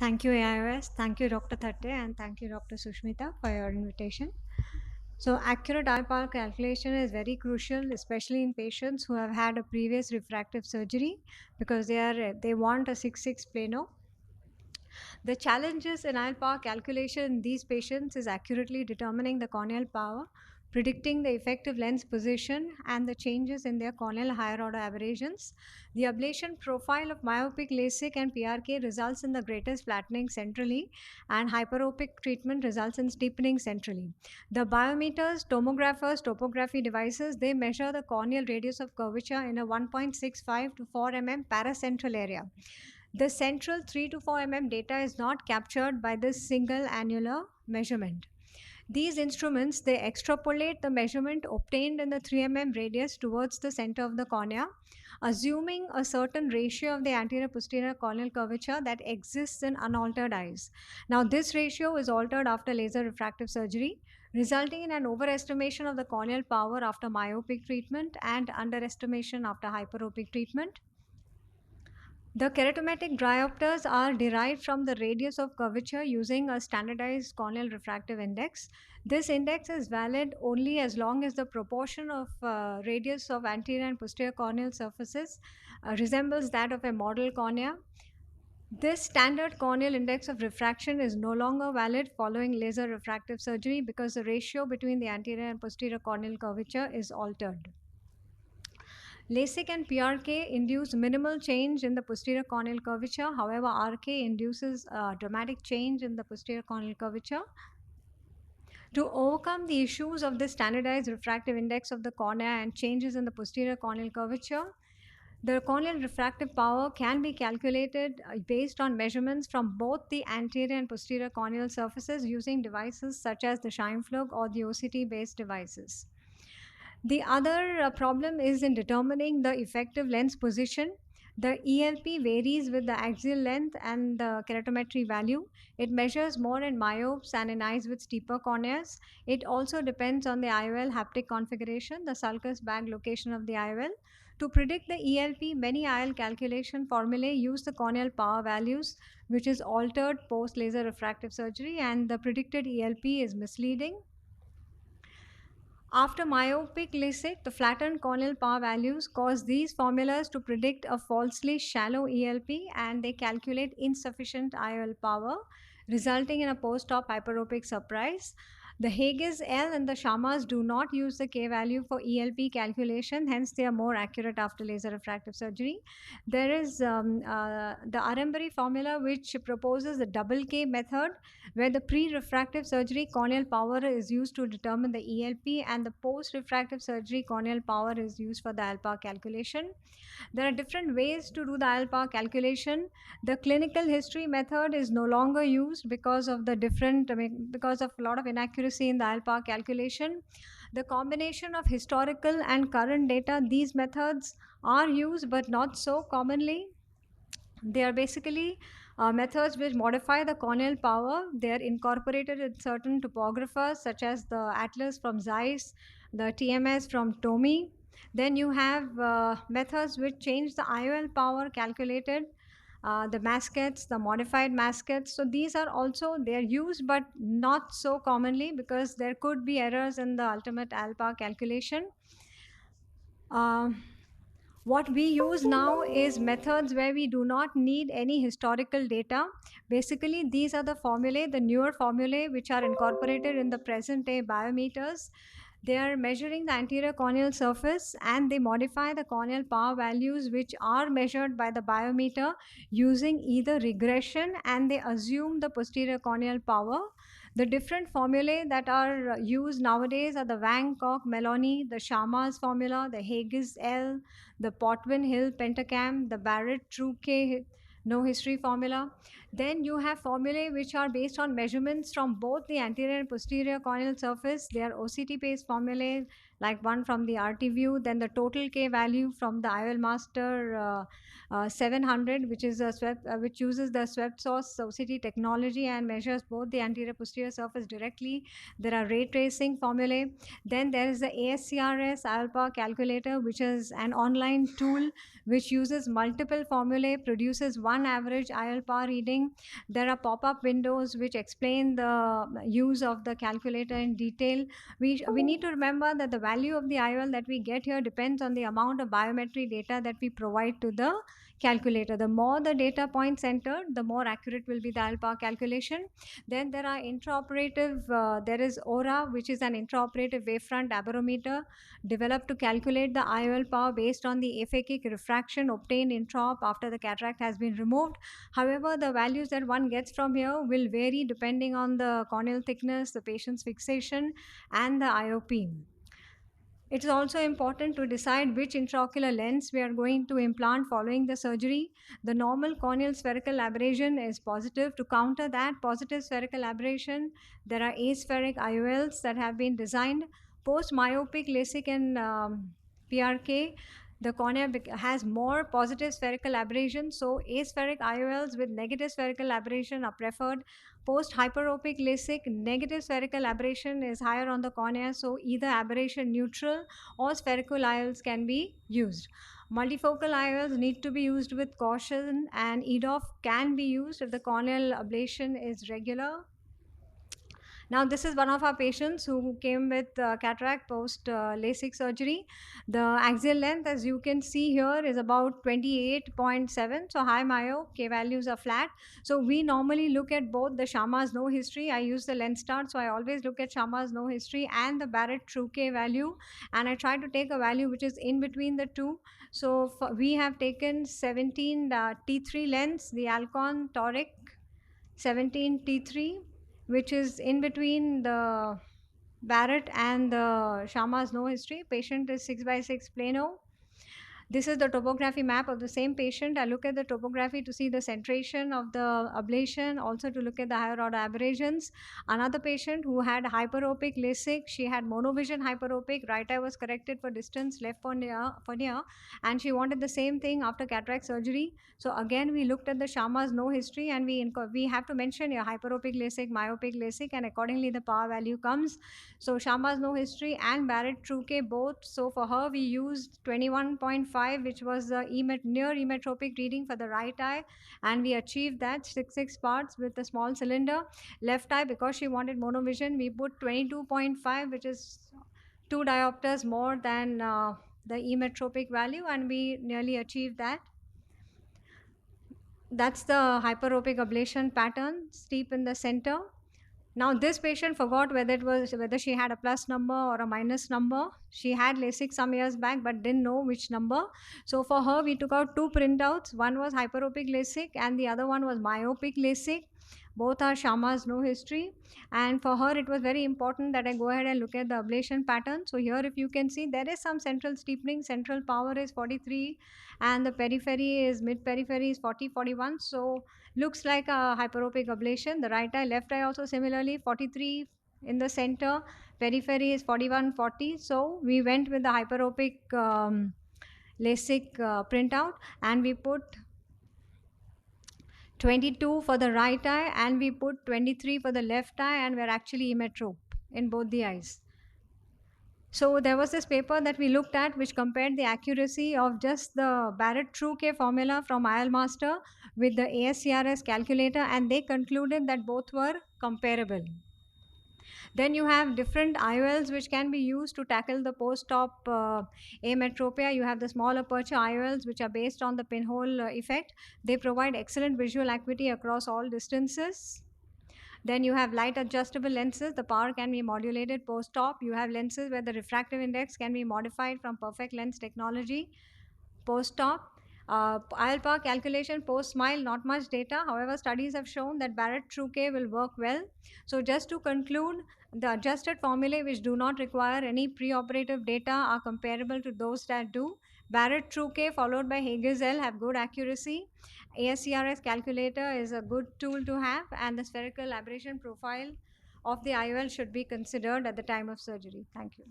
Thank you, AIOS. Thank you, Dr. Thatte, and thank you, Dr. Sushmita, for your invitation. So, accurate eye power calculation is very crucial, especially in patients who have had a previous refractive surgery because they want a 6/6 plano. The challenges in eye power calculation in these patients is accurately determining the corneal power, predicting the effective lens position, and the changes in their corneal higher order aberrations. The ablation profile of myopic LASIK and PRK results in the greatest flattening centrally, and hyperopic treatment results in steepening centrally. The biometers, tomographers, topography devices, they measure the corneal radius of curvature in a 1.65 to 4 mm paracentral area. The central 3 to 4 mm data is not captured by this single annular measurement. These instruments, they extrapolate the measurement obtained in the 3 mm radius towards the center of the cornea, assuming a certain ratio of the anterior posterior corneal curvature that exists in unaltered eyes. Now, this ratio is altered after laser refractive surgery, resulting in an overestimation of the corneal power after myopic treatment and underestimation after hyperopic treatment. The keratomatic diopters are derived from the radius of curvature using a standardized corneal refractive index. This index is valid only as long as the proportion of radius of anterior and posterior corneal surfaces resembles that of a model cornea. This standard corneal index of refraction is no longer valid following laser refractive surgery because the ratio between the anterior and posterior corneal curvature is altered. LASIK and PRK induce minimal change in the posterior corneal curvature. However, RK induces a dramatic change in the posterior corneal curvature. To overcome the issues of the standardized refractive index of the cornea and changes in the posterior corneal curvature, the corneal refractive power can be calculated based on measurements from both the anterior and posterior corneal surfaces using devices such as the Scheimpflug or the OCT based devices. The other problem is in determining the effective lens position. The ELP varies with the axial length and the keratometry value. It measures more in myopes and in eyes with steeper corneas. It also depends on the IOL haptic configuration, the sulcus bag location of the IOL. To predict the ELP, many IOL calculation formulae use the corneal power values, which is altered post laser refractive surgery, and the predicted ELP is misleading. After myopic LASIK, the flattened corneal power values cause these formulas to predict a falsely shallow ELP, and they calculate insufficient IOL power, resulting in a post-op hyperopic surprise. The Haig's L and the Shamas do not use the K value for ELP calculation, hence they are more accurate after laser refractive surgery. There is the Arembury formula, which proposes the double K method, where the pre-refractive surgery corneal power is used to determine the ELP, and the post-refractive surgery corneal power is used for the alpha calculation. There are different ways to do the alpha calculation. The clinical history method is no longer used because of because of a lot of inaccuracy in the alpha calculation. The combination of historical and current data, these methods are used but not so commonly. They are basically methods which modify the corneal power. They are incorporated in certain topographers such as the Atlas from Zeiss, the TMS from TOMI. Then you have methods which change the IOL power calculated, the maskets, the modified maskets. So these are also, they are used but not so commonly because there could be errors in the ultimate alpha calculation. What we use now is methods where we do not need any historical data. Basically, these are the formulae, the newer formulae, which are incorporated in the present day biometers. They are measuring the anterior corneal surface, and they modify the corneal power values, which are measured by the biometer using either regression, and they assume the posterior corneal power. The different formulae that are used nowadays are the Wang, Koch, Meloni, the Sharma's formula, the Haig's L, the Potwin Hill Pentacam, the Barrett True K no history formula. Then you have formulae which are based on measurements from both the anterior and posterior corneal surface. They are OCT based formulae like one from the RT view, then the total K value from the IOL Master 700, which is a which uses the swept source OCT technology and measures both the anterior posterior surface directly. There are ray tracing formulae. Then there is the ASCRS IOL calculator, which is an online tool which uses multiple formulae, produces one average IOL power reading. There are pop-up windows which explain the use of the calculator in detail. We need to remember that the value of the IOL that we get here depends on the amount of biometry data that we provide to the calculator. The more the data points entered, the more accurate will be the IOL power calculation. Then there are intraoperative, there is AURA, which is an intraoperative wavefront aberrometer developed to calculate the IOL power based on the aphakic refraction obtained intraop after the cataract has been removed. However, the values that one gets from here will vary depending on the corneal thickness, the patient's fixation, and the IOP. It is also important to decide which intraocular lens we are going to implant following the surgery. The normal corneal spherical aberration is positive. To counter that positive spherical aberration, there are aspheric IOLs that have been designed. Post-myopic LASIK and PRK, the cornea has more positive spherical aberration, so aspheric IOLs with negative spherical aberration are preferred. Post-hyperopic LASIK, negative spherical aberration is higher on the cornea, so either aberration neutral or spherical IOLs can be used. Multifocal IOLs need to be used with caution, and EDOF can be used if the corneal ablation is regular. Now, this is one of our patients who came with cataract post LASIK surgery. The axial length, as you can see here, is about 28.7. So high myo, K values are flat. So we normally look at both the Sharma's no history. I use the lens start, so I always look at Sharma's no history and the Barrett true K value. And I try to take a value which is in between the two. So we have taken 17 T3 lens, the Alcon Toric 17 T3, which is in between the Barrett and the Sharma's no history. Patient is 6x6 plano. This is the topography map of the same patient. I look at the topography to see the centration of the ablation, also to look at the higher order aberrations. Another patient who had hyperopic LASIK, she had monovision hyperopic, right eye was corrected for distance, left for near, and she wanted the same thing after cataract surgery. So again, we looked at the Sharma's no history, and we have to mention your hyperopic LASIK, myopic LASIK, and accordingly the power value comes. So Sharma's no history and Barrett true K both. So for her, we used 21.5, which was the near emmetropic reading for the right eye, and we achieved that 6 parts with a small cylinder. Left eye, because she wanted monovision, we put 22.5, which is 2 diopters more than the emmetropic value, and we nearly achieved that. That's the hyperopic ablation pattern, steep in the center. Now this patient forgot whether she had a plus number or a minus number. She had LASIK some years back but didn't know which number. So for her, we took out 2 printouts. One was hyperopic LASIK and the other one was myopic LASIK. Both are Sharma's no history. And for her, it was very important that I go ahead and look at the ablation pattern. So here, if you can see, there is some central steepening. Central power is 43 and the periphery is mid-periphery is 40, 41. So looks like a hyperopic ablation. The right eye, left eye also similarly 43 in the center. Periphery is 41, 40. So we went with the hyperopic LASIK printout, and we put 22 for the right eye and we put 23 for the left eye, and we're actually emmetrope in both the eyes. So there was this paper that we looked at which compared the accuracy of just the Barrett true K formula from IOL Master with the ASCRS calculator, and they concluded that both were comparable. Then you have different IOLs which can be used to tackle the post-op ametropia. You have the small aperture IOLs which are based on the pinhole effect. They provide excellent visual acuity across all distances. Then you have light adjustable lenses. The power can be modulated post-op. You have lenses where the refractive index can be modified from perfect lens technology post-op. IOL power calculation post-smile, not much data. However, studies have shown that Barrett true K will work well. So just to conclude, the adjusted formulae which do not require any preoperative data are comparable to those that do. Barrett true K followed by Hager's L have good accuracy. ASCRS calculator is a good tool to have, and the spherical aberration profile of the IOL should be considered at the time of surgery. Thank you.